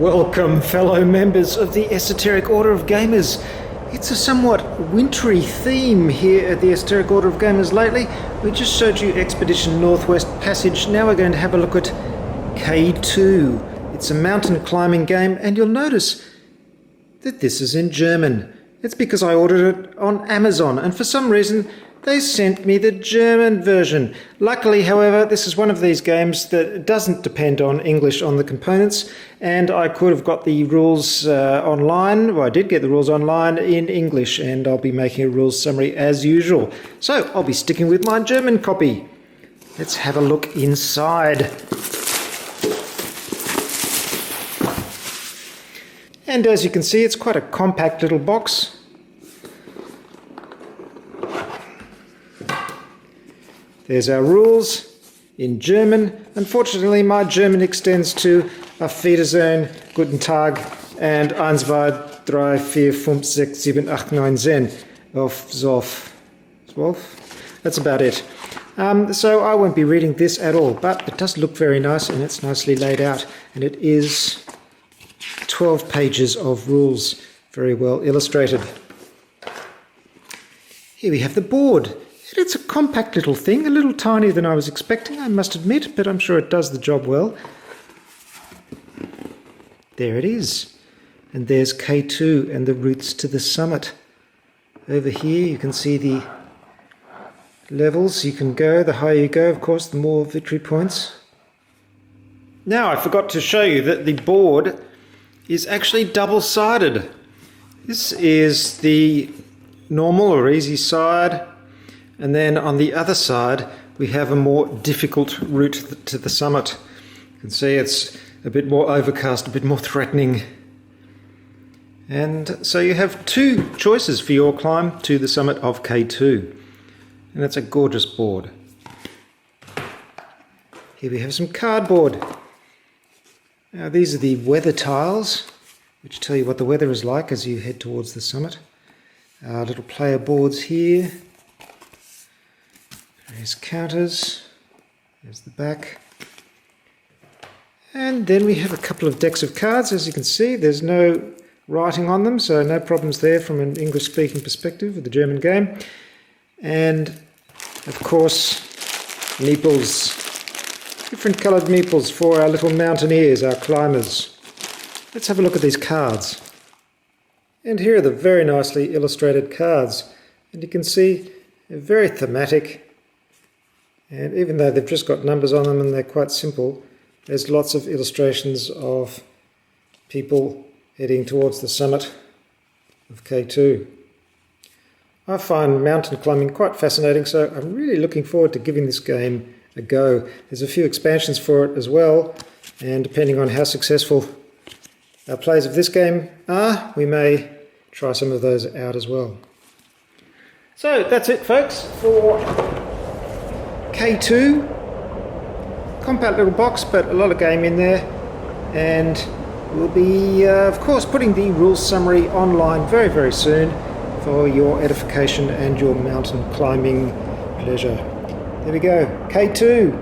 Welcome, fellow members of the Esoteric Order of Gamers. It's a somewhat wintry theme here at the Esoteric Order of Gamers lately. We just showed you Expedition Northwest Passage. Now we're going to have a look at K2. It's a mountain climbing game, and you'll notice that this is in German. It's because I ordered it on Amazon, and for some reason they sent me the German version. Luckily, however, this is one of these games that doesn't depend on English on the components, and I could have got the rules online. Well, I did get the rules online in English, and I'll be making a rules summary as usual. So I'll be sticking with my German copy. Let's have a look inside. And as you can see, it's quite a compact little box. There's our rules in German. Unfortunately, my German extends to Auf Wiedersehen, Guten Tag, and 1, 2, 3, 4, 5, 6, 7, 8, 9, 10. Auf Zoff. That's about it. So I won't be reading this at all, but it does look very nice, and it's nicely laid out. And it is 12 pages of rules, very well illustrated. Here we have the board. It's a compact little thing, a little tinier than I was expecting, I must admit, but I'm sure it does the job well. There it is. And there's K2 and the routes to the summit. Over here you can see the levels you can go. The higher you go, of course, the more victory points. Now, I forgot to show you that the board is actually double-sided. This is the normal or easy side. And then on the other side, we have a more difficult route to the summit. You can see it's a bit more overcast, a bit more threatening. And so you have two choices for your climb to the summit of K2. And it's a gorgeous board. Here we have some cardboard. Now these are the weather tiles, which tell you what the weather is like as you head towards the summit. Our little player boards here. There's counters, there's the back, and then we have a couple of decks of cards. As you can see, there's no writing on them, so no problems there from an English-speaking perspective with the German game. And of course, meeples, different coloured meeples for our little mountaineers, our climbers. Let's have a look at these cards. And here are the very nicely illustrated cards, and you can see they're very thematic. And even though they've just got numbers on them and they're quite simple, there's lots of illustrations of people heading towards the summit of K2. I find mountain climbing quite fascinating, so I'm really looking forward to giving this game a go. There's a few expansions for it as well, and depending on how successful our plays of this game are, we may try some of those out as well. So that's it, folks, for K2, compact little box, but a lot of game in there, and we'll be of course putting the rules summary online very, very soon for your edification and your mountain climbing pleasure. There we go, K2.